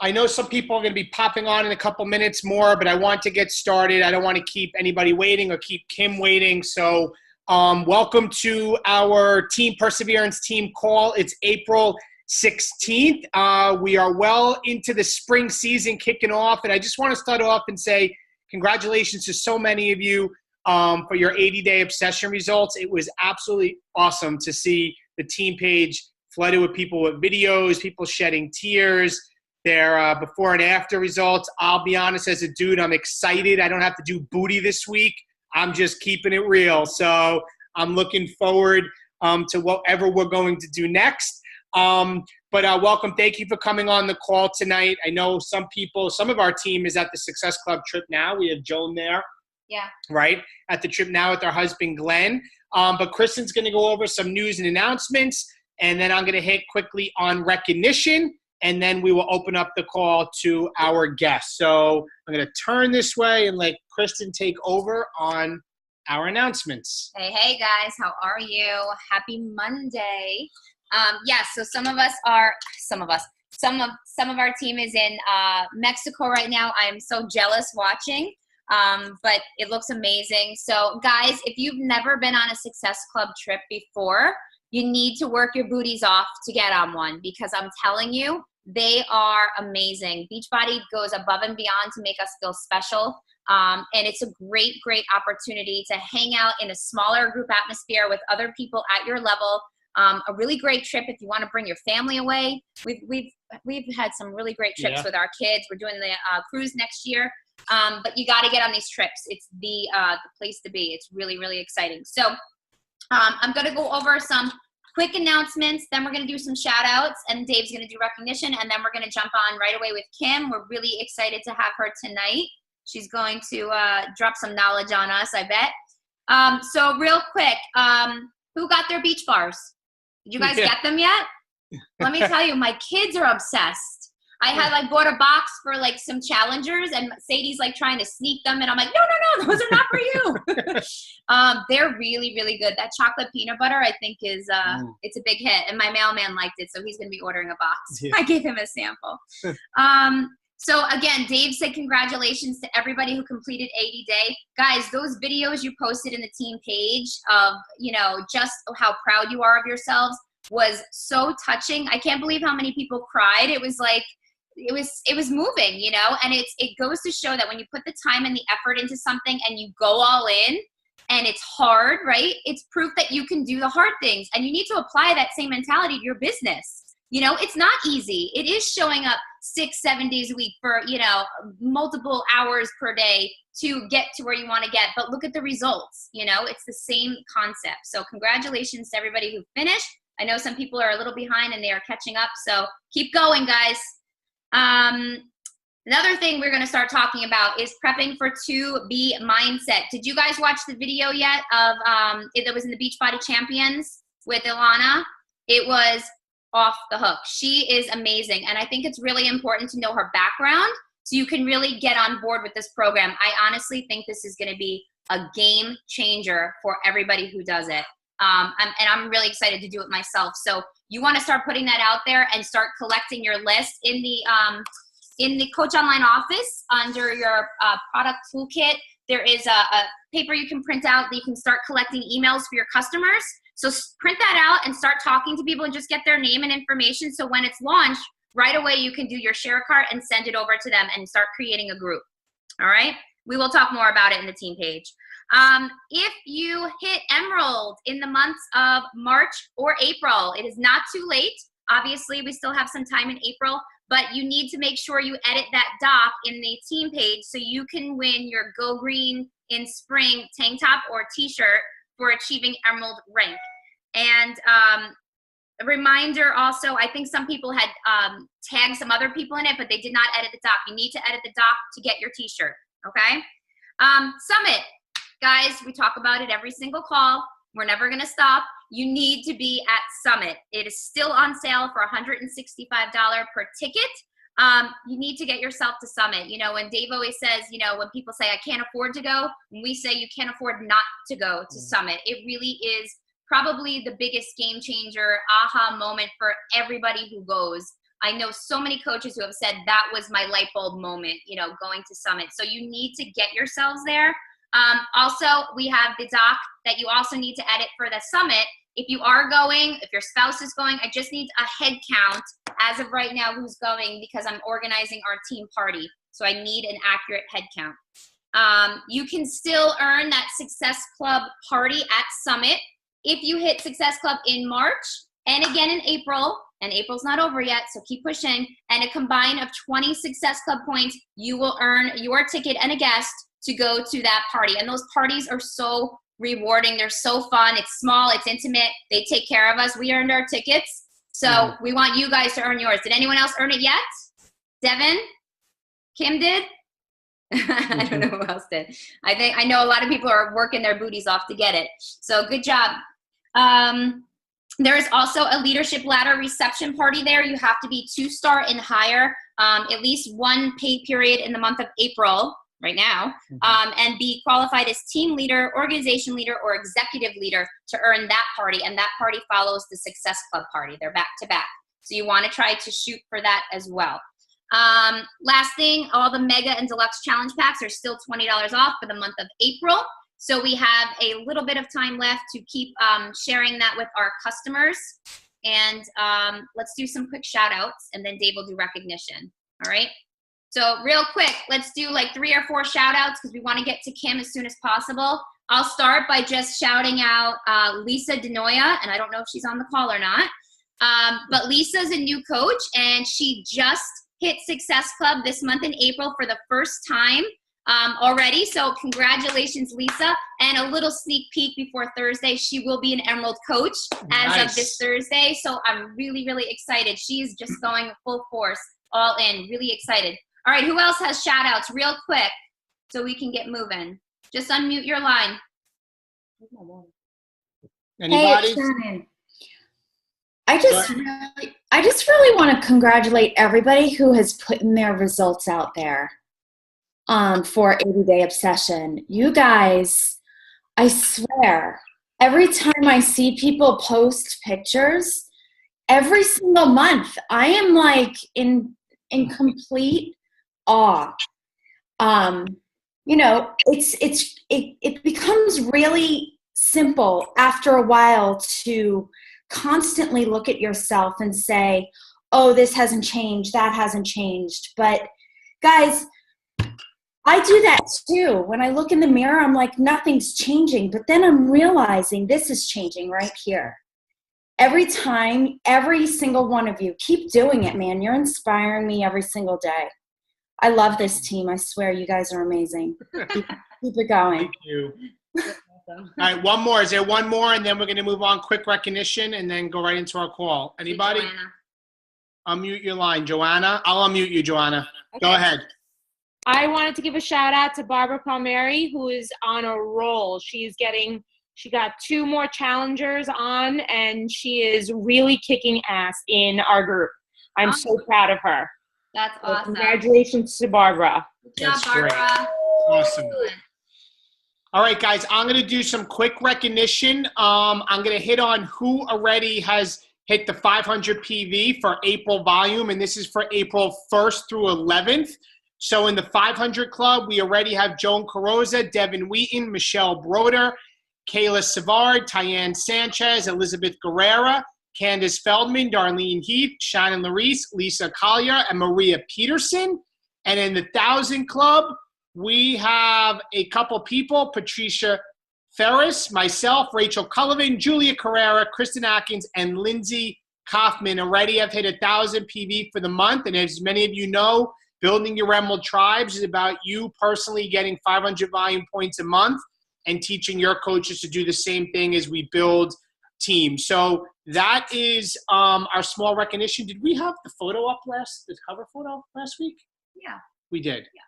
I know some people are going to be popping on in a couple minutes more, but I want to get started. I don't want to keep anybody waiting or keep Kim waiting. So welcome to our Team Perseverance team call. It's April 16th. We are well into the spring season kicking off, and I just want to start off and say congratulations to so many of you for your 80-day obsession results. It was absolutely awesome to see the team page flooded with people with videos, people shedding tears, their before and after results. I'll be honest, as a dude, I'm excited. I don't have to do booty this week. I'm just keeping it real. So I'm looking forward to whatever we're going to do next. But welcome. Thank you for coming on the call tonight. I know some of our team is at the Success Club trip now. We have Joan there. Yeah. Right? At the trip now with our husband, Glenn. But Kristen's going to go over some news and announcements, and then I'm going to hit quickly on recognition, and then we will open up the call to our guests. So I'm going to turn this way and let Kristen take over on our announcements. Hey guys, how are you? Happy Monday. So some of our team is in Mexico right now. I am so jealous watching, but it looks amazing. So guys, if you've never been on a Success Club trip before, you need to work your booties off to get on one, because I'm telling you, they are amazing. Beachbody goes above and beyond to make us feel special. And it's a great, great opportunity to hang out in a smaller group atmosphere with other people at your level. A really great trip if you want to bring your family away. We've had some really great trips with our kids. We're doing the cruise next year. But you got to get on these trips. It's the place to be. It's really, really exciting. So I'm going to go over some quick announcements. Then we're going to do some shout outs, and Dave's going to do recognition. And then we're going to jump on right away with Kim. We're really excited to have her tonight. She's going to drop some knowledge on us, I bet. So real quick, who got their beach bars? Did you guys get them yet? Let me tell you, my kids are obsessed. I had bought a box for some challengers, and Sadie's trying to sneak them, and I'm like, no, those are not for you. They're really, really good. That chocolate peanut butter, I think, is it's a big hit, and my mailman liked it, so he's going to be ordering a box. Yeah. I gave him a sample. So again, Dave said congratulations to everybody who completed 80-day. Guys, those videos you posted in the team page of, just how proud you are of yourselves was so touching. I can't believe how many people cried. It was it was moving, and it goes to show that when you put the time and the effort into something and you go all in and it's hard, right? It's proof that you can do the hard things, and you need to apply that same mentality to your business. It's not easy. It is showing up 6-7 days a week for, multiple hours per day to get to where you want to get. But look at the results. It's the same concept. So congratulations to everybody who finished. I know some people are a little behind and they are catching up. So keep going, guys. Another thing we're going to start talking about is prepping for 2B mindset. Did you guys watch the video yet of that was in the Beachbody Champions with Ilana? It was off the hook. She is amazing, and I think it's really important to know her background so you can really get on board with this program. I honestly think this is going to be a game changer for everybody who does it. And I'm really excited to do it myself. So you want to start putting that out there and start collecting your list in the Coach Online office under your product toolkit. There is a paper you can print out that you can start collecting emails for your customers. So print that out and start talking to people and just get their name and information. So when it's launched, right away you can do your share cart and send it over to them and start creating a group. All right? We will talk more about it in the team page. If you hit Emerald in the months of March or April, it is not too late. Obviously, we still have some time in April, but you need to make sure you edit that doc in the team page so you can win your Go Green in Spring tank top or t-shirt for achieving Emerald rank. And a reminder also, I think some people had tagged some other people in it, but they did not edit the doc. You need to edit the doc to get your t-shirt, okay? Summit, guys, we talk about it every single call. We're never going to stop. You need to be at Summit. It is still on sale for $165 per ticket. You need to get yourself to Summit. When Dave always says, when people say, I can't afford to go, when we say you can't afford not to go to Summit, it really is probably the biggest game changer, aha moment for everybody who goes. I know so many coaches who have said that was my light bulb moment, going to Summit. So you need to get yourselves there. Also, we have the doc that you also need to edit for the Summit. If you are going, if your spouse is going, I just need a head count as of right now who's going, because I'm organizing our team party. So I need an accurate head count. You can still earn that Success Club party at Summit if you hit Success Club in March and again in April. And April's not over yet, so keep pushing. And a combine of 20 Success Club points, you will earn your ticket and a guest to go to that party. And those parties are so rewarding. They're so fun. It's small. It's intimate. They take care of us. We earned our tickets. So we want you guys to earn yours. Did anyone else earn it yet? Devin? Kim did? I don't know who else did. I know a lot of people are working their booties off to get it. So good job. There is also a leadership ladder reception party there. You have to be 2-star and higher, at least one pay period in the month of April right now, and be qualified as team leader, organization leader, or executive leader to earn that party. And that party follows the Success Club party. They're back to back. So you want to try to shoot for that as well. Last thing, all the mega and deluxe challenge packs are still $20 off for the month of April. So we have a little bit of time left to keep sharing that with our customers. And let's do some quick shout outs, and then Dave will do recognition. All right. So real quick, let's do like 3 or 4 shout outs because we want to get to Kim as soon as possible. I'll start by just shouting out Lisa Denoya, and I don't know if she's on the call or not. But Lisa's a new coach, and she just hit Success Club this month in April for the first time already. So congratulations, Lisa. And a little sneak peek before Thursday, she will be an Emerald coach as of this Thursday. So I'm really, really excited. She's just going full force, all in, really excited. All right, who else has shout outs real quick so we can get moving? Just unmute your line. Anybody? Hey, Shannon. I just really want to congratulate everybody who has put in their results out there for 80-Day Obsession. You guys, I swear, every time I see people post pictures, every single month, I am like in complete awe. It becomes really simple after a while to constantly look at yourself and say, oh, this hasn't changed, that hasn't changed. But guys, I do that too. When I look in the mirror, I'm like, nothing's changing. But then I'm realizing this is changing right here. Every time, every single one of you, keep doing it, man. You're inspiring me every single day. I love this team. I swear you guys are amazing. Keep it going. Thank you. All right, one more. Is there one more? And then we're going to move on, quick recognition, and then go right into our call. Anybody? Unmute your line. Joanna? I'll unmute you, Joanna. Okay. Go ahead. I wanted to give a shout out to Barbara Palmieri, who is on a roll. She got 2 more challengers on, and she is really kicking ass in our group. I'm so proud of her. That's awesome. Congratulations to Barbara. Good job, Barbara. Awesome. All right, guys, I'm going to do some quick recognition. I'm going to hit on who already has hit the 500 PV for April volume, and this is for April 1st through 11th. So in the 500 Club, we already have Joan Carosa, Devin Wheaton, Michelle Broder, Kayla Savard, Tyann Sanchez, Elizabeth Guerrera, Candace Feldman, Darlene Heath, Shannon Larice, Lisa Collier, and Maria Peterson. And in the 1,000 Club, we have a couple people, Patricia Ferris, myself, Rachel Cullivan, Julia Carrera, Kristen Atkins, and Lindsay Kaufman already have hit 1,000 PV for the month. And as many of you know, building your Emerald Tribes is about you personally getting 500 volume points a month and teaching your coaches to do the same thing as we build teams. So that is our small recognition. Did we have the photo up the cover photo last week? Yeah. We did. Yeah.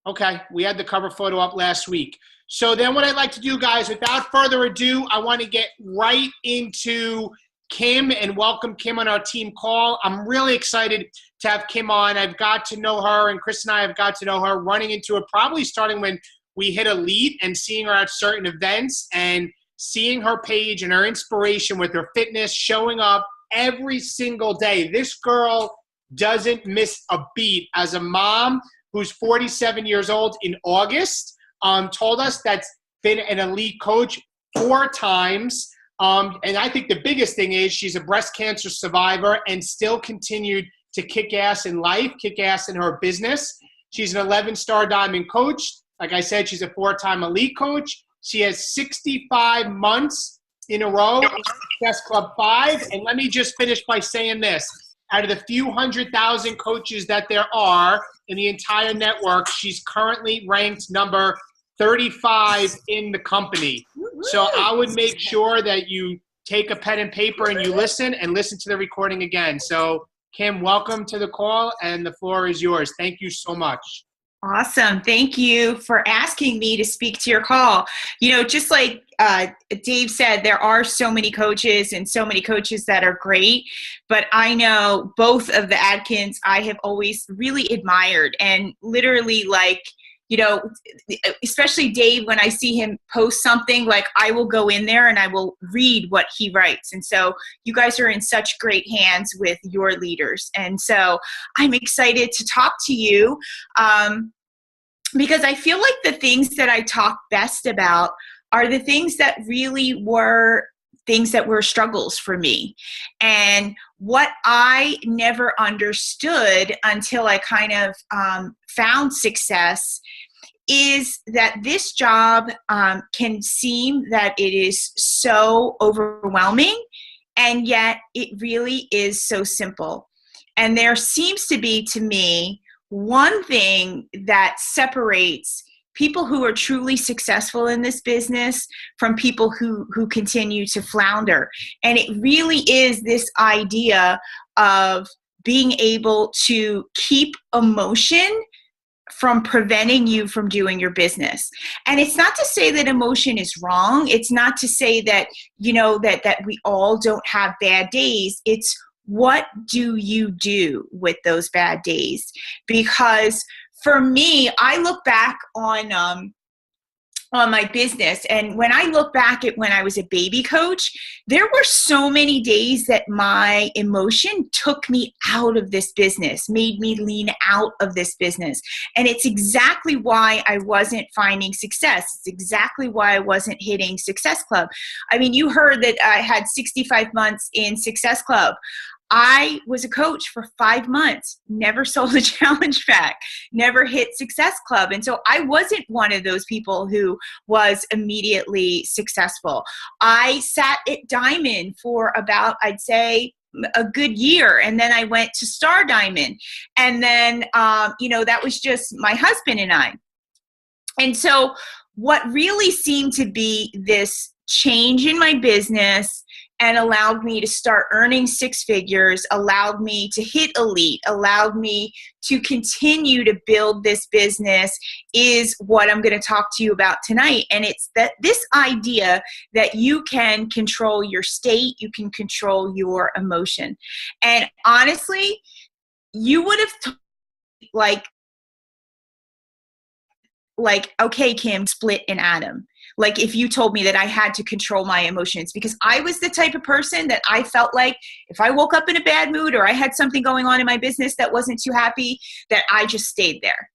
Okay, we had the cover photo up last week. So then what I'd like to do, guys, without further ado, I want to get right into Kim and welcome Kim on our team call. I'm really excited to have Kim on. I've got to know her, and Chris and I have got to know her, running into it probably starting when we hit Elite and seeing her at certain events and seeing her page and her inspiration with her fitness, showing up every single day. This girl doesn't miss a beat. As a mom who's 47 years old in August, told us that's been an elite coach 4 times. And I think the biggest thing is she's a breast cancer survivor and still continued to kick ass in life, kick ass in her business. She's an 11-star diamond coach. Like I said, she's a 4-time elite coach. She has 65 months in a row in Success Club 5. And let me just finish by saying this. Out of the few 100,000 coaches that there are in the entire network, she's currently ranked number 35 in the company. So I would make sure that you take a pen and paper and you listen to the recording again. So Kim, welcome to the call, and the floor is yours. Thank you so much. Awesome. Thank you for asking me to speak to your call. Just like Dave said, there are so many coaches and so many coaches that are great, but I know both of the Atkins I have always really admired, and literally especially Dave, when I see him post something, I will go in there and I will read what he writes. And so you guys are in such great hands with your leaders. And so I'm excited to talk to you because I feel like the things that I talk best about are the things that really were things that were struggles for me. And what I never understood until I kind of found success is that this job can seem that it is so overwhelming, and yet it really is so simple. And there seems to be, to me, one thing that separates people who are truly successful in this business from people who continue to flounder. And it really is this idea of being able to keep emotion from preventing you from doing your business. And it's not to say that emotion is wrong. It's not to say that, that we all don't have bad days. It's what do you do with those bad days? Because for me, I look back on my business, and when I look back at when I was a baby coach, there were so many days that my emotion took me out of this business, made me lean out of this business. And it's exactly why I wasn't finding success. It's exactly why I wasn't hitting Success Club. I mean, you heard that I had 65 months in Success Club. I was a coach for 5 months, never sold a challenge pack, never hit Success Club. And so I wasn't one of those people who was immediately successful. I sat at Diamond for about, I'd say, a good year. And then I went to Star Diamond. And then, that was just my husband and I. And so what really seemed to be this change in my business and allowed me to start earning 6 figures, allowed me to hit elite, allowed me to continue to build this business is what I'm going to talk to you about tonight. And it's that this idea that you can control your state, you can control your emotion. And honestly, you would have okay, Kim, split an atom. If you told me that I had to control my emotions, because I was the type of person that I felt like if I woke up in a bad mood or I had something going on in my business that wasn't too happy, that I just stayed there.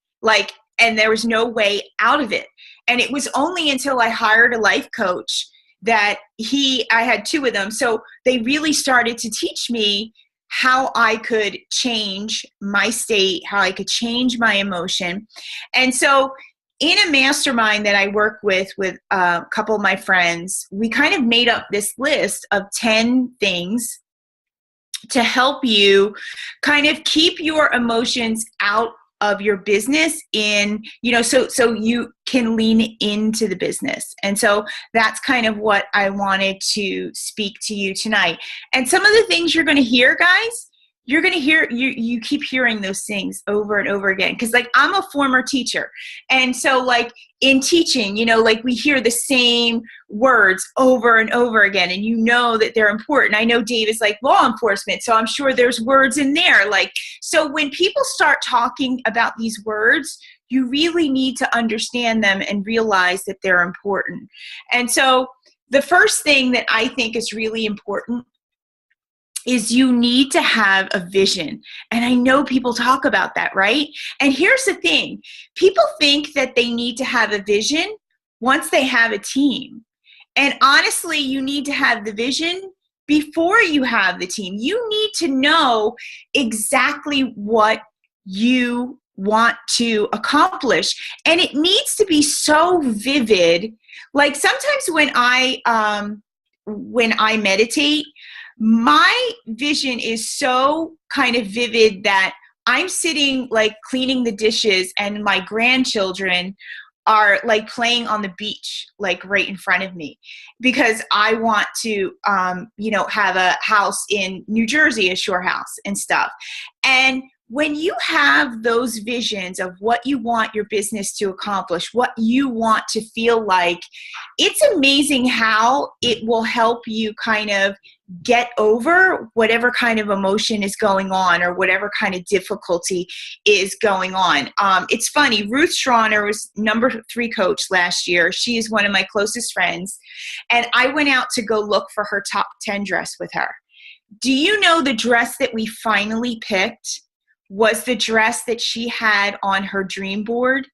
And there was no way out of it. And it was only until I hired a life coach that I had 2 of them. So they really started to teach me how I could change my state, how I could change my emotion. And so in a mastermind that I work with a couple of my friends, we kind of made up this list of 10 things to help you kind of keep your emotions out of your business so you can lean into the business. And so that's kind of what I wanted to speak to you tonight. And some of the things you're going to hear, guys, you're going to hear, you keep hearing those things over and over again. Cause I'm a former teacher. And so in teaching, we hear the same words over and over again, and that they're important. I know Dave is law enforcement, so I'm sure there's words in there. So when people start talking about these words, you really need to understand them and realize that they're important. And so the first thing that I think is really important is you need to have a vision. And I know people talk about that, right? And here's the thing. People think that they need to have a vision once they have a team. And honestly, you need to have the vision before you have the team. You need to know exactly what you want to accomplish. And it needs to be so vivid. Like sometimes when I meditate, my vision is so kind of vivid that I'm sitting like cleaning the dishes and my grandchildren are like playing on the beach, like right in front of me, because I want to, have a house in New Jersey, a shore house and stuff. And when you have those visions of what you want your business to accomplish, what you want to feel like, it's amazing how it will help you kind of get over whatever kind of emotion is going on or whatever kind of difficulty is going on. It's funny, Ruth Schroner was number 3 coach last year. She is one of my closest friends. And I went out to go look for her top 10 dress with her. Do you know the dress that we finally picked was the dress that she had on her dream board?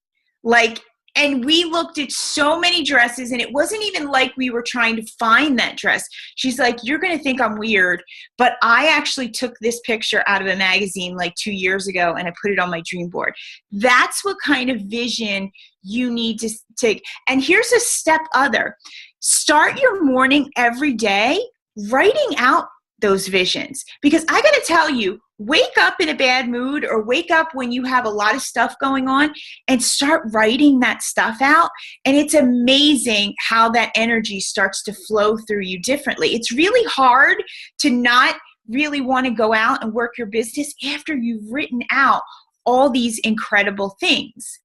And we looked at so many dresses, and it wasn't even like we were trying to find that dress. She's like, you're going to think I'm weird, but I actually took this picture out of a magazine like 2 years ago, and I put it on my dream board. That's what kind of vision you need to take. And here's a step other. Start your morning every day writing out those visions. Because I got to tell you, wake up in a bad mood or wake up when you have a lot of stuff going on and start writing that stuff out. And it's amazing how that energy starts to flow through you differently. It's really hard to not really want to go out and work your business after you've written out all these incredible things.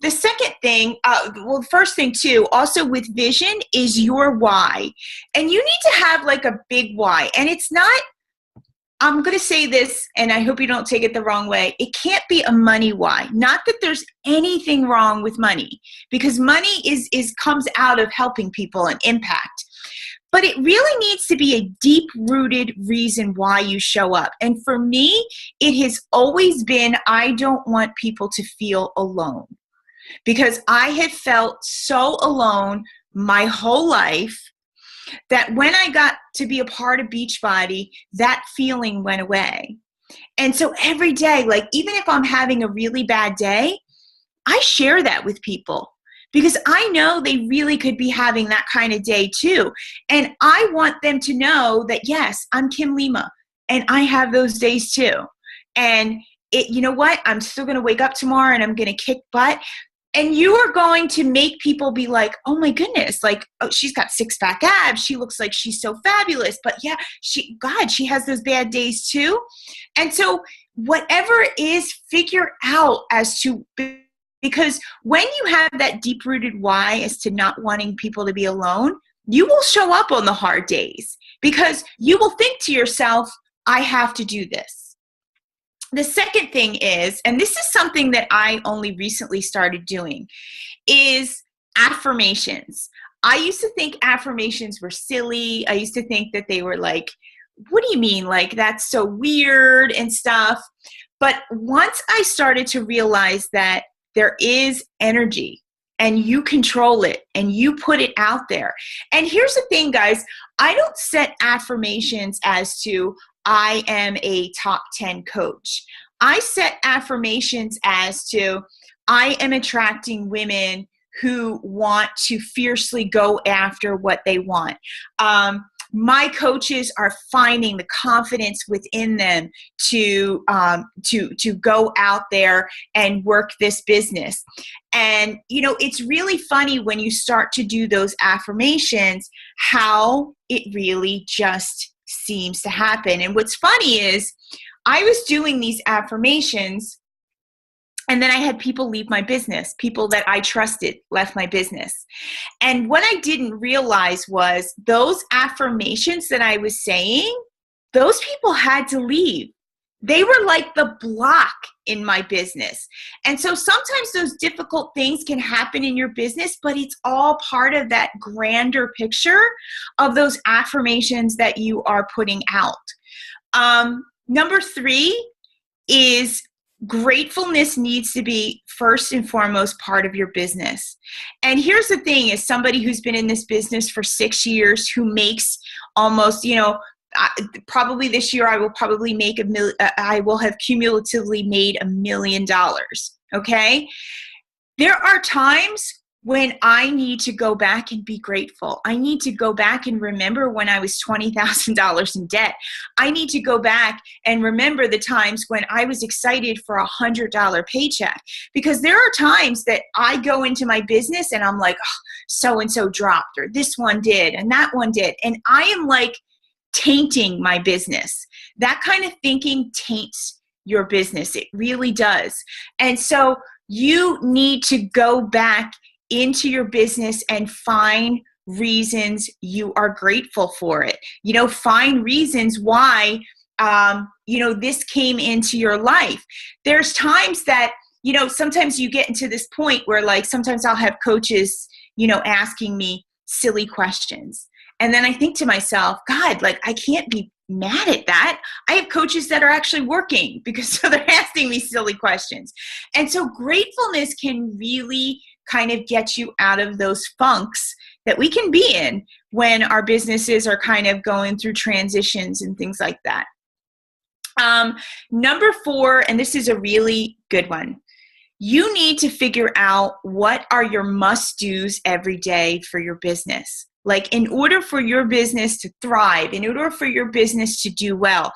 The second thing, the first thing too, also with vision is your why. And you need to have like a big why. And it's not, I'm going to say this, and I hope you don't take it the wrong way. It can't be a money why. Not that there's anything wrong with money, because money comes out of helping people and impact. But it really needs to be a deep-rooted reason why you show up. And for me, it has always been, I don't want people to feel alone. Because I had felt so alone my whole life that when I got to be a part of Beachbody, that feeling went away. And so every day, like even if I'm having a really bad day, I share that with people because I know they really could be having that kind of day too. And I want them to know that, yes, I'm Kim Lima and I have those days too. And you know what? I'm still going to wake up tomorrow and I'm going to kick butt. And you are going to make people be like, oh my goodness, like, oh, she's got 6-pack abs. She looks like she's so fabulous. But yeah, she has those bad days too. And so whatever it is, figure out as to, because when you have that deep-rooted why as to not wanting people to be alone, you will show up on the hard days because you will think to yourself, I have to do this. The second thing is, and this is something that I only recently started doing, is affirmations. I used to think affirmations were silly. I used to think that they were like, what do you mean? Like, that's so weird and stuff. But once I started to realize that there is energy and you control it and you put it out there. And here's the thing, guys, I don't set affirmations as to, I am a top 10 coach. I set affirmations as to, I am attracting women who want to fiercely go after what they want. My coaches are finding the confidence within them to go out there and work this business. And, you know, it's really funny when you start to do those affirmations, how it really just seems to happen. And what's funny is I was doing these affirmations and then I had people leave my business. People that I trusted left my business. And what I didn't realize was those affirmations that I was saying, those people had to leave. They were like the block in my business. And so sometimes those difficult things can happen in your business, but it's all part of that grander picture of those affirmations that you are putting out. Number 3 is gratefulness needs to be first and foremost part of your business. And here's the thing, as somebody who's been in this business for 6 years, who makes almost, probably this year I will probably make I will have cumulatively made $1 million. Okay. There are times when I need to go back and be grateful. I need to go back and remember when I was $20,000 in debt. I need to go back and remember the times when I was excited for a $100 paycheck. Because there are times that I go into my business and I'm like, oh, so-and-so dropped, or this one did, and that one did. And I am like tainting my business. That kind of thinking taints your business. It really does. And so you need to go back into your business and find reasons you are grateful for it. Find reasons why, this came into your life. There's times that, sometimes you get into this point where, like, sometimes I'll have coaches, asking me silly questions. And then I think to myself, God, like, I can't be mad at that. I have coaches that are actually working because they're asking me silly questions. And so gratefulness can really kind of get you out of those funks that we can be in when our businesses are kind of going through transitions and things like that. Number 4, and this is a really good one. You need to figure out what are your must-dos every day for your business. Like, in order for your business to thrive, in order for your business to do well,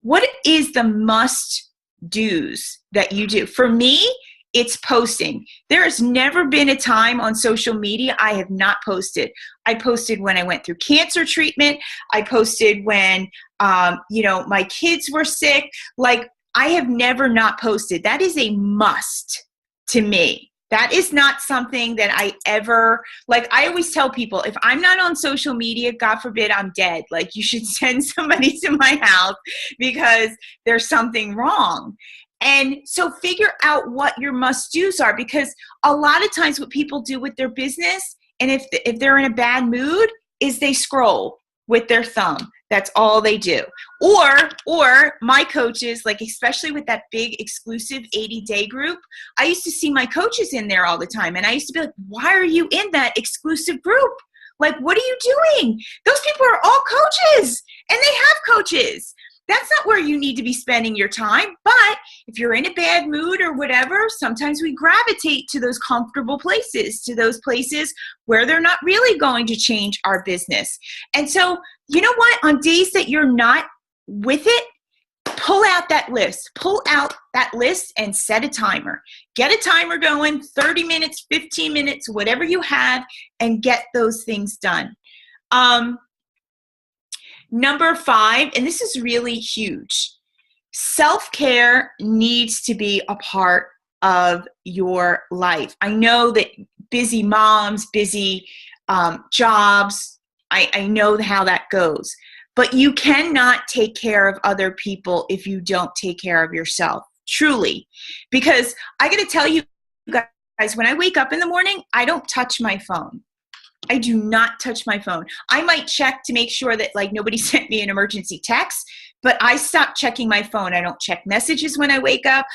what is the must-dos that you do? For me, it's posting. There has never been a time on social media I have not posted. I posted when I went through cancer treatment. I posted when, my kids were sick. Like, I have never not posted. That is a must to me. That is not something that I ever, like, I always tell people, if I'm not on social media, God forbid, I'm dead. Like, you should send somebody to my house because there's something wrong. And so figure out what your must-dos are, because a lot of times what people do with their business, and if they're in a bad mood, is they scroll with their thumb. That's all they do. Or my coaches, like, especially with that big exclusive 80-day group, I used to see my coaches in there all the time. And I used to be like, why are you in that exclusive group? Like, what are you doing? Those people are all coaches, and they have coaches. That's not where you need to be spending your time. But if you're in a bad mood or whatever, sometimes we gravitate to those comfortable places, to those places where they're not really going to change our business. And so, you know what? On days that you're not with it, pull out that list. Pull out that list and set a timer. Get a timer going, 30 minutes, 15 minutes, whatever you have, and get those things done. Number 5, and this is really huge, self-care needs to be a part of your life. I know that busy moms, busy jobs, I know how that goes. But you cannot take care of other people if you don't take care of yourself, truly. Because I got to tell you guys, when I wake up in the morning, I don't touch my phone. I do not touch my phone. I might check to make sure that, like, nobody sent me an emergency text, but I stopped checking my phone. I don't check messages when I wake up.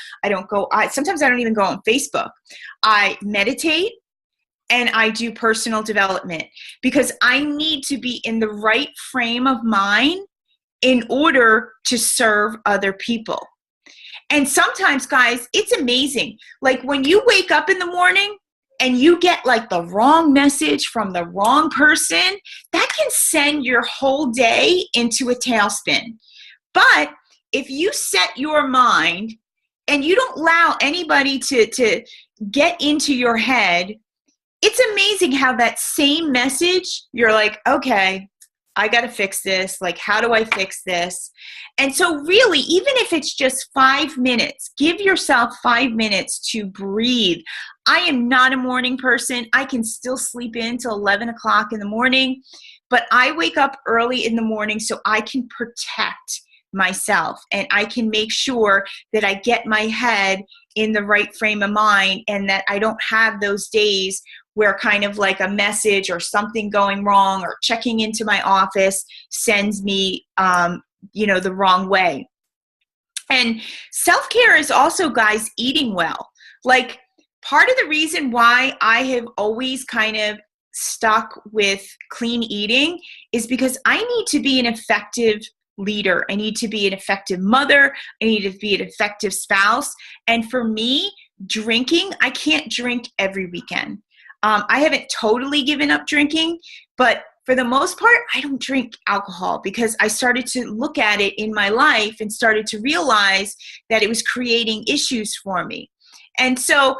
Sometimes I don't even go on Facebook. I meditate and I do personal development because I need to be in the right frame of mind in order to serve other people. And sometimes, guys, it's amazing. Like, when you wake up in the morning and you get, like, the wrong message from the wrong person, that can send your whole day into a tailspin. But if you set your mind and you don't allow anybody to get into your head, it's amazing how that same message, you're like, okay, I got to fix this. Like, how do I fix this? And so really, even if it's just 5 minutes, give yourself 5 minutes to breathe. I am not a morning person. I can still sleep in till 11 o'clock in the morning, but I wake up early in the morning so I can protect myself and I can make sure that I get my head in the right frame of mind and that I don't have those days where kind of like a message or something going wrong or checking into my office sends me the wrong way. And self-care is also, guys, eating well. Like, part of the reason why I have always kind of stuck with clean eating is because I need to be an effective leader. I need to be an effective mother. I need to be an effective spouse. And for me, drinking, I can't drink every weekend. I haven't totally given up drinking, but for the most part, I don't drink alcohol because I started to look at it in my life and started to realize that it was creating issues for me. And so,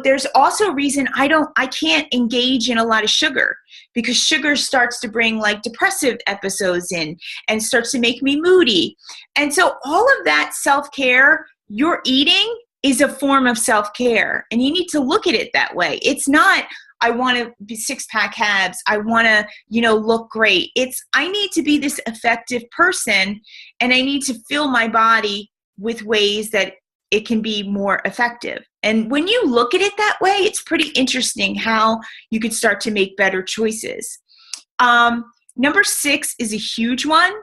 there's also a reason I can't engage in a lot of sugar, because sugar starts to bring like depressive episodes in and starts to make me moody. And so all of that self-care, your eating is a form of self-care, and you need to look at it that way. It's not, I want to be six-pack abs, I want to, look great. It's, I need to be this effective person, and I need to fill my body with ways that it can be more effective. And when you look at it that way, it's pretty interesting how you could start to make better choices. Number 6 is a huge one.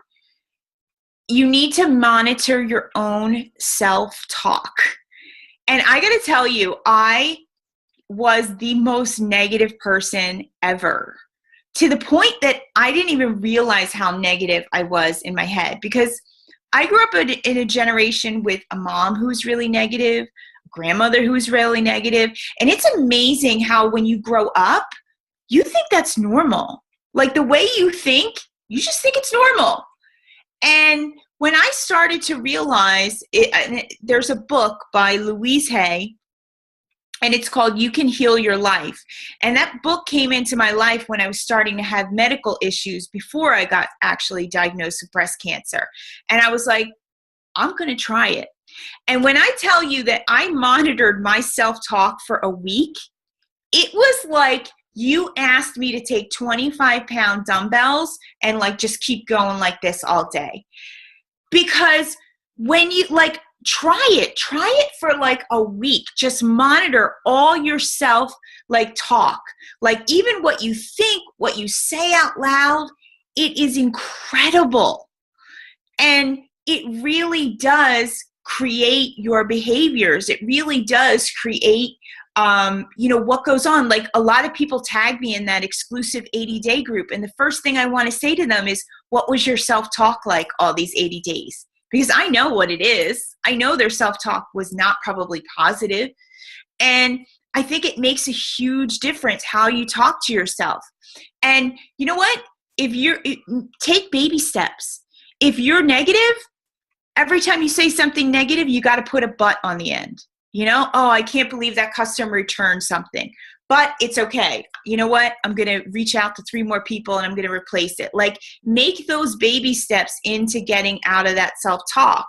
You need to monitor your own self-talk. And I got to tell you, I was the most negative person ever, to the point that I didn't even realize how negative I was in my head, because I grew up in a generation with a mom who's really negative, a grandmother who's really negative. And it's amazing how when you grow up, you think that's normal. Like, the way you think, you just think it's normal. And when I started to realize it, there's a book by Louise Hay, and it's called You Can Heal Your Life. And that book came into my life when I was starting to have medical issues before I got actually diagnosed with breast cancer. And I was like, I'm going to try it. And when I tell you that I monitored my self-talk for a week, it was like you asked me to take 25-pound dumbbells and like just keep going like this all day. Because when you try it for like a week. Just monitor all your self talk. Like, even what you think, what you say out loud, it is incredible. And it really does create your behaviors. It really does create what goes on. Like, a lot of people tag me in that exclusive 80-day group. And the first thing I want to say to them is, what was your self-talk like all these 80 days? Because I know what it is. I know their self-talk was not probably positive. And I think it makes a huge difference how you talk to yourself. And you know what? Take baby steps. If you're negative, every time you say something negative, you got to put a but on the end. Oh, I can't believe that customer returned something. But it's okay. You know what? I'm going to reach out to 3 more people and I'm going to replace it. Like, make those baby steps into getting out of that self-talk.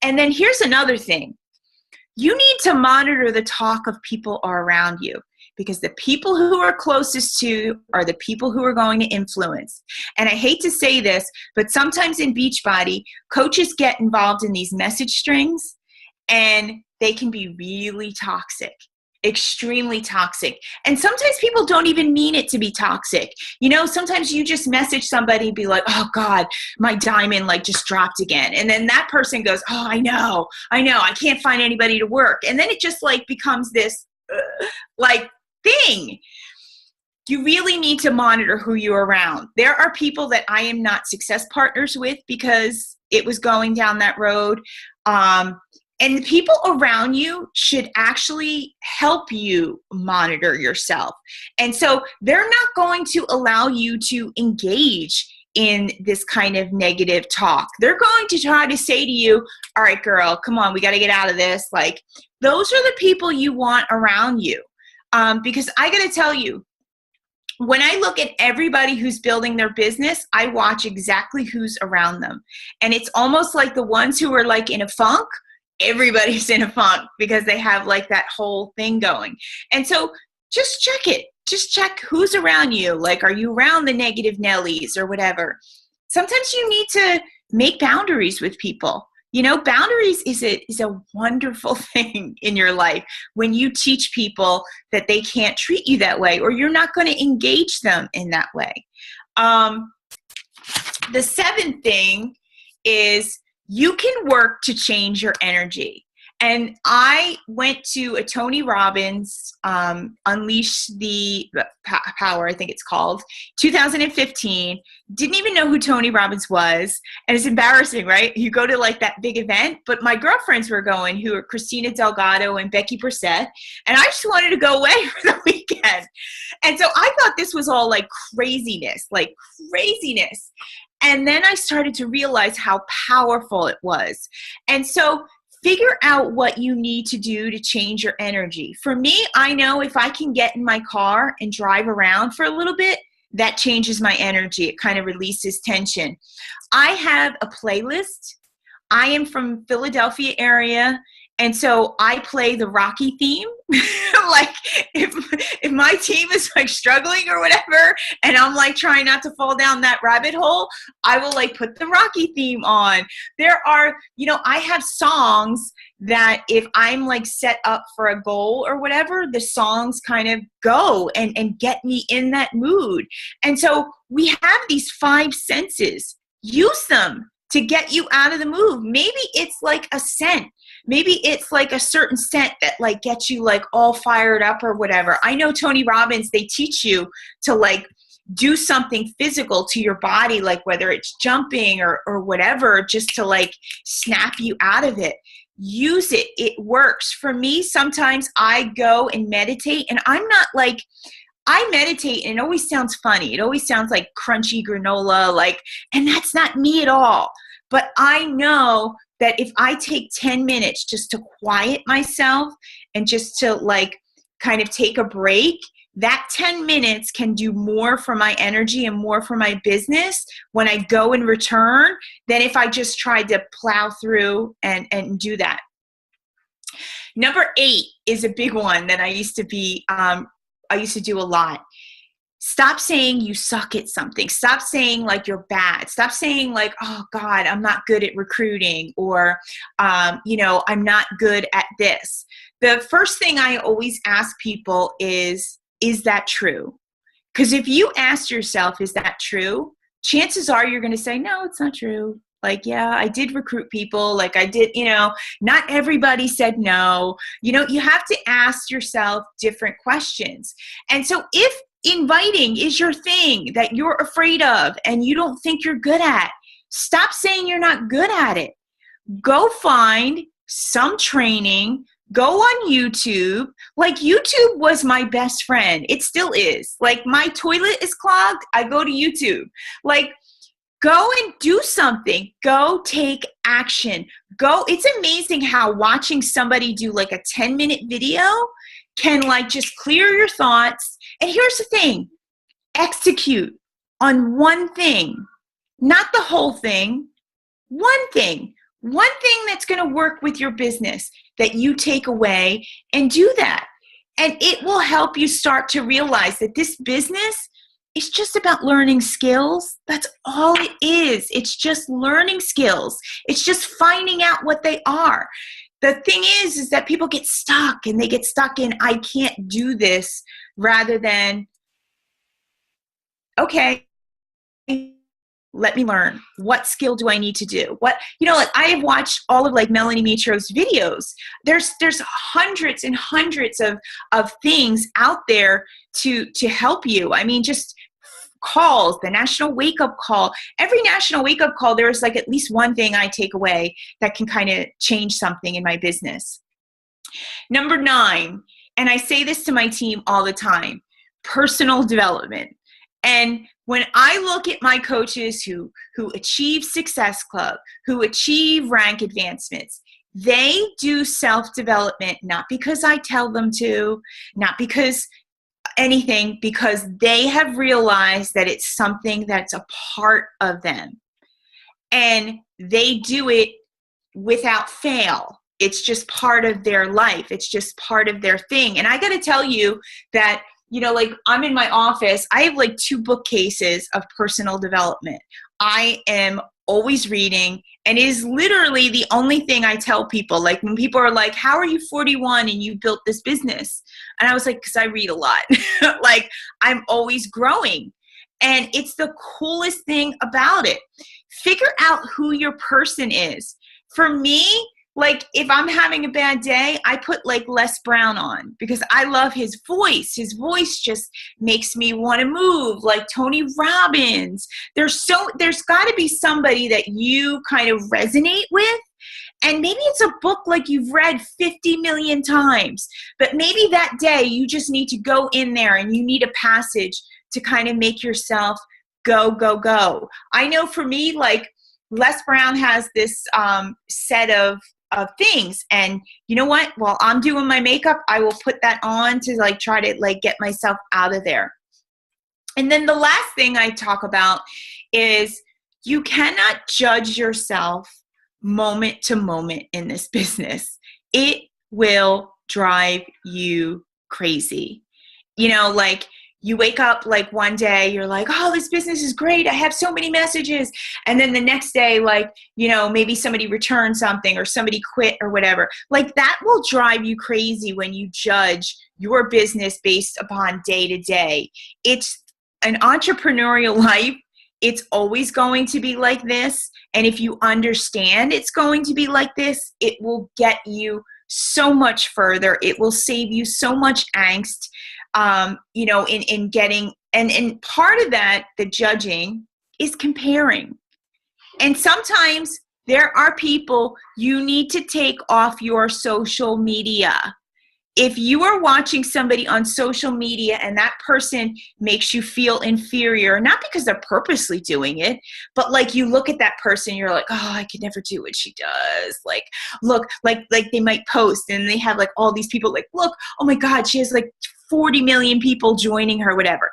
And then here's another thing. You need to monitor the talk of people around you, because the people who are closest to you are the people who are going to influence. And I hate to say this, but sometimes in Beachbody, coaches get involved in these message strings, and they can be really toxic. Extremely toxic. And sometimes people don't even mean it to be toxic. Sometimes you just message somebody and be like, oh God, my diamond just dropped again. And then that person goes, oh, I know, I can't find anybody to work. And then it just becomes this thing. You really need to monitor who you're around. There are people that I am not success partners with because it was going down that road. And the people around you should actually help you monitor yourself. And so they're not going to allow you to engage in this kind of negative talk. They're going to try to say to you, all right, girl, come on, we got to get out of this. Those are the people you want around you. Because I got to tell you, when I look at everybody who's building their business, I watch exactly who's around them. And it's almost like the ones who are in a funk, everybody's in a funk because they have that whole thing going. And so just check it. Just check who's around you. Are you around the negative Nellies or whatever? Sometimes you need to make boundaries with people. Boundaries is a wonderful thing in your life when you teach people that they can't treat you that way, or you're not going to engage them in that way. The 7th thing is you can work to change your energy. And I went to a Tony Robbins, Unleash the Power, I think it's called, 2015. Didn't even know who Tony Robbins was. And it's embarrassing, right? You go to like that big event, but my girlfriends were going, who are Christina Delgado and Becky Brissett. And I just wanted to go away for the weekend. And so I thought this was all like craziness. And then I started to realize how powerful it was. And so figure out what you need to do to change your energy. For me, I know if I can get in my car and drive around for a little bit, that changes my energy. It kind of releases tension. I have a playlist. I am from Philadelphia area, and so I play the Rocky theme. Like if my team is like struggling or whatever, and I'm like trying not to fall down that rabbit hole, I will like put the Rocky theme on. There are, I have songs that if I'm like set up for a goal or whatever, the songs kind of go and get me in that mood. And so we have these 5 senses. Use them to get you out of the mood. Maybe it's like a scent. Maybe it's like a certain scent that like gets you like all fired up or whatever. I know Tony Robbins, they teach you to like do something physical to your body, like whether it's jumping or whatever, just to like snap you out of it. Use it. It works. For me, sometimes I go and meditate, and I'm not like, I meditate and it always sounds funny. It always sounds like crunchy granola, and that's not me at all. But I know that if I take 10 minutes just to quiet myself and just to like kind of take a break, that 10 minutes can do more for my energy and more for my business when I go and return than if I just tried to plow through and do that. Number 8 is a big one that I used to do a lot. Stop saying you suck at something. Stop saying like you're bad. Stop saying like, oh God, I'm not good at recruiting, or, I'm not good at this. The first thing I always ask people is that true? Because if you ask yourself, is that true? Chances are you're going to say, no, it's not true. Like, yeah, I did recruit people. Like I did, not everybody said no. You have to ask yourself different questions. And so if inviting is your thing that you're afraid of and you don't think you're good at, stop saying you're not good at it. Go find some training. Go on YouTube. Like YouTube was my best friend. It still is. Like my toilet is clogged, I go to YouTube. Like go and do something. Go take action. Go. It's amazing how watching somebody do like a 10-minute video can like just clear your thoughts. And here's the thing, execute on one thing, not the whole thing, one thing that's going to work with your business that you take away and do that. And it will help you start to realize that this business is just about learning skills. That's all it is. It's just learning skills. It's just finding out what they are. The thing is that people get stuck, and they get stuck in, I can't do this, rather than, okay, let me learn. What skill do I need to do? I have watched all of like Melanie Mitro's videos. There's hundreds and hundreds of things out there to help you. I mean, just calls, the National Wake Up Call. Every National Wake Up Call, there's like at least one thing I take away that can kind of change something in my business. Number 9, and I say this to my team all the time, personal development. And when I look at my coaches who achieve Success Club, who achieve rank advancements, they do self-development, not because I tell them to, not because anything, because they have realized that it's something that's a part of them. And they do it without fail. It's just part of their life. It's just part of their thing. And I got to tell you that, like I'm in my office, I have like 2 bookcases of personal development. I am always reading, and it is literally the only thing I tell people. Like when people are like, how are you 41 and you built this business? And I was like, because I read a lot. Like I'm always growing. And it's the coolest thing about it. Figure out who your person is. For me, like if I'm having a bad day, I put like Les Brown on because I love his voice. His voice just makes me want to move, like Tony Robbins. There's got to be somebody that you kind of resonate with. And maybe it's a book like you've read 50 million times, but maybe that day you just need to go in there and you need a passage to kind of make yourself go, go, go. I know for me, like Les Brown has this set of things, and you know what? While I'm doing my makeup, I will put that on to like try to like get myself out of there. And then the last thing I talk about is you cannot judge yourself moment to moment in this business. It will drive you crazy. You know, like you wake up like one day, you're like, oh, this business is great. I have so many messages. And then the next day, like, you know, maybe somebody returned something or somebody quit or whatever. Like that will drive you crazy when you judge your business based upon day to day. It's an entrepreneurial life. It's always going to be like this. And if you understand it's going to be like this, it will get you so much further. It will save you so much angst, you know, in getting, and part of that, the judging, is comparing. And sometimes there are people you need to take off your social media. If you are watching somebody on social media and that person makes you feel inferior, not because they're purposely doing it, but like you look at that person, you're like, oh, I could never do what she does. Like, look, like they might post and they have like all these people like, look, oh my God, she has like 40 million people joining her, whatever.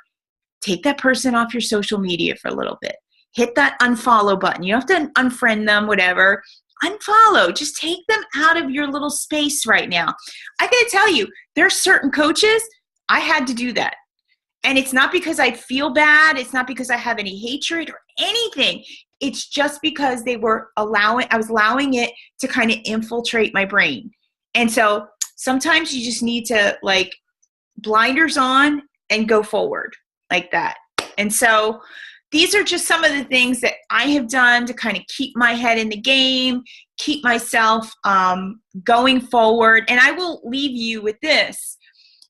Take that person off your social media for a little bit. Hit that unfollow button. You don't have to unfriend them, whatever. Unfollow. Just take them out of your little space right now. I got to tell you, there are certain coaches, I had to do that. And it's not because I feel bad. It's not because I have any hatred or anything. It's just because I was allowing it to kind of infiltrate my brain. And so sometimes you just need to like blinders on and go forward like that. And so these are just some of the things that I have done to kind of keep my head in the game, keep myself going forward. And I will leave you with this.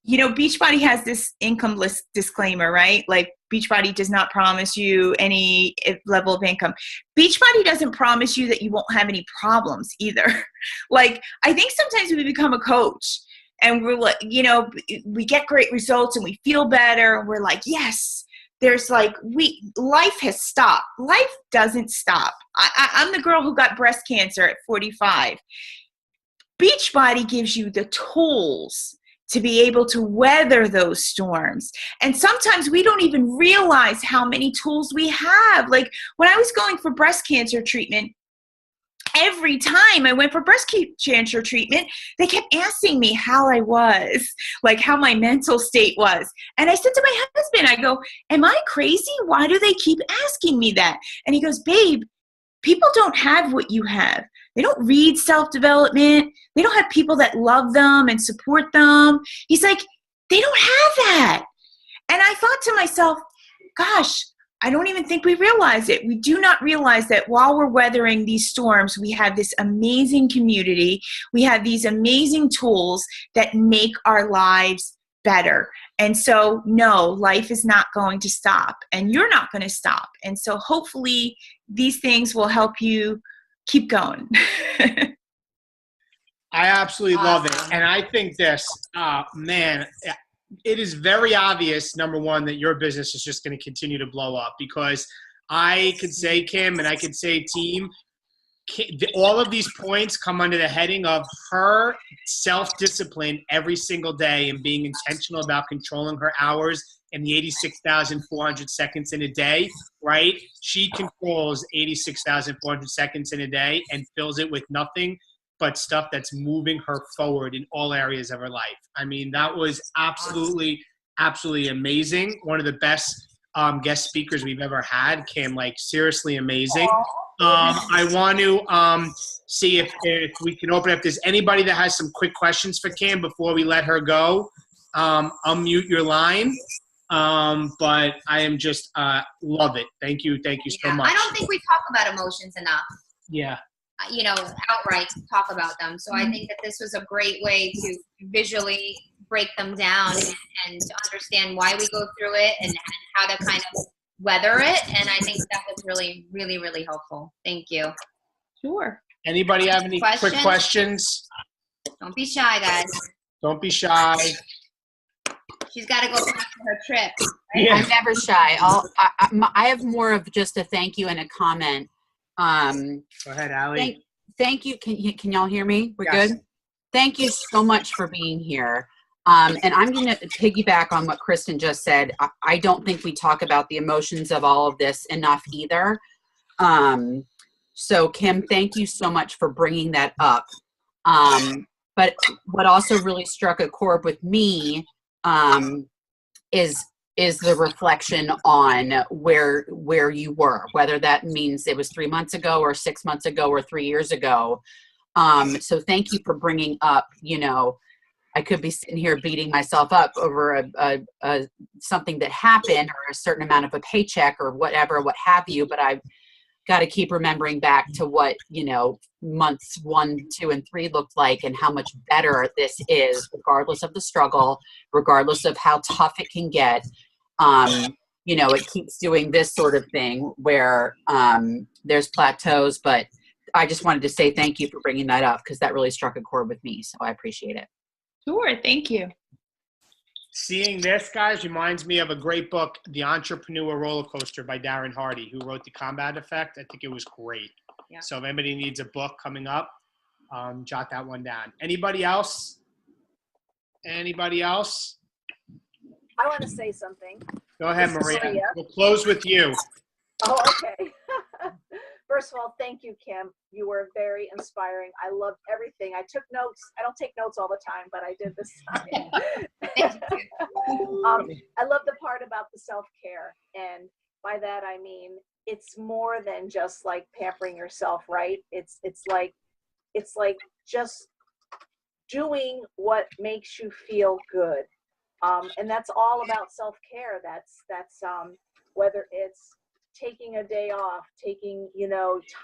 You know, Beachbody has this income list disclaimer, right? Like Beachbody does not promise you any level of income. Beachbody doesn't promise you that you won't have any problems either. Like, I think sometimes we become a coach and we're like, you know, we get great results and we feel better. And we're like, yes. There's like, life has stopped. Life doesn't stop. I'm the girl who got breast cancer at 45. Beachbody gives you the tools to be able to weather those storms. And sometimes we don't even realize how many tools we have. Like when I was going for breast cancer treatment, every time I went for breast cancer treatment, they kept asking me how I was, like how my mental state was. And I said to my husband, I go, am I crazy? Why do they keep asking me that? And he goes, babe, people don't have what you have. They don't read self-development. They don't have people that love them and support them. He's like, they don't have that. And I thought to myself, gosh, I don't even think we realize it. We do not realize that while we're weathering these storms, we have this amazing community. We have these amazing tools that make our lives better. And so, no, life is not going to stop, and you're not going to stop. And so hopefully these things will help you keep going. I absolutely love it. And I think this, man, it is very obvious, number one, that your business is just going to continue to blow up, because I could say, Kim, and I could say, team, all of these points come under the heading of her self-discipline every single day and being intentional about controlling her hours and the 86,400 seconds in a day, right? She controls 86,400 seconds in a day and fills it with nothing but stuff that's moving her forward in all areas of her life. I mean, that was absolutely, absolutely amazing. One of the best guest speakers we've ever had, Kim, like seriously amazing. I want to see if we can open up. If there's anybody that has some quick questions for Kim before we let her go, unmute your line. But I am just love it. Thank you so much. I don't think we talk about emotions enough. Yeah. Outright talk about them. So I think that this was a great way to visually break them down and to understand why we go through it and how to kind of weather it. And I think that was really, really, really helpful. Thank you. Sure. Anybody have any quick questions? Don't be shy, guys. Don't be shy. She's got to go back to her trip. Right? Yeah. I'm never shy. I have more of just a thank you and a comment. Go ahead, Allie. Thank you. Can y'all hear me? We're Yes. good? Thank you so much for being here. And I'm going to piggyback on what Kristen just said. I don't think we talk about the emotions of all of this enough either. So Kim, thank you so much for bringing that up. But what also really struck a chord with me is the reflection on where you were, whether that means it was 3 months ago or 6 months ago or 3 years ago. So thank you for bringing up, I could be sitting here beating myself up over something that happened or a certain amount of a paycheck or whatever, what have you, but I've got to keep remembering back to what, months 1, 2, and 3 looked like and how much better this is, regardless of the struggle, regardless of how tough it can get. It keeps doing this sort of thing where there's plateaus, but I just wanted to say thank you for bringing that up because that really struck a chord with me. So I appreciate it. Sure. Thank you. Seeing this, guys, reminds me of a great book, The Entrepreneur Roller Coaster by Darren Hardy, who wrote The Combat Effect. I think it was great. Yeah. So if anybody needs a book coming up, jot that one down. Anybody else? I want to say something. Go ahead, Maria. We'll close with you. Oh, okay. First of all, thank you, Kim. You were very inspiring. I loved everything. I took notes. I don't take notes all the time, but I did this time. I love the part about the self-care. And by that, I mean, it's more than just like pampering yourself, right? It's like just doing what makes you feel good. And that's all about self-care. That's whether it's taking a day off, taking,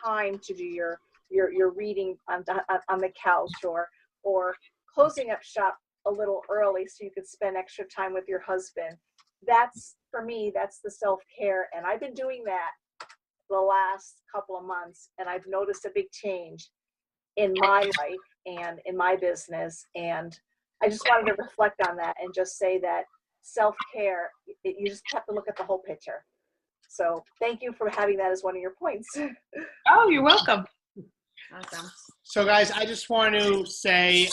time to do your reading on the couch or closing up shop a little early so you could spend extra time with your husband. That's, for me, that's the self-care. And I've been doing that the last couple of months, and I've noticed a big change in my life and in my business. And I just wanted to reflect on that and just say that self-care, you just have to look at the whole picture. So thank you for having that as one of your points. Oh, you're welcome. Awesome. So guys, I just want to say,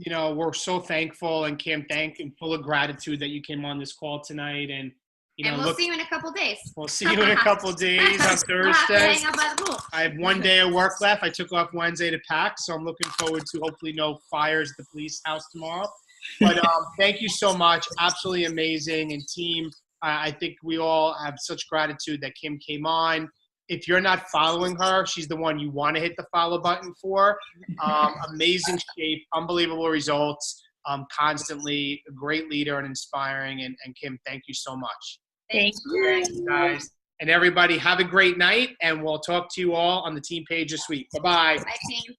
we're so thankful, and Kim, full of gratitude that you came on this call tonight. And we'll see you in a couple days. We'll see you in a couple days on Thursday. Hang out by the pool. I have 1 day of work left. I took off Wednesday to pack, so I'm looking forward to hopefully no fires at the police house tomorrow. But thank you so much. Absolutely amazing. And team, I think we all have such gratitude that Kim came on. If you're not following her, she's the one you want to hit the follow button for. Amazing shape, unbelievable results, constantly a great leader and inspiring. And Kim, thank you so much. Thank you. Guys. And everybody, have a great night, and we'll talk to you all on the team page this week. Bye-bye. Bye, team.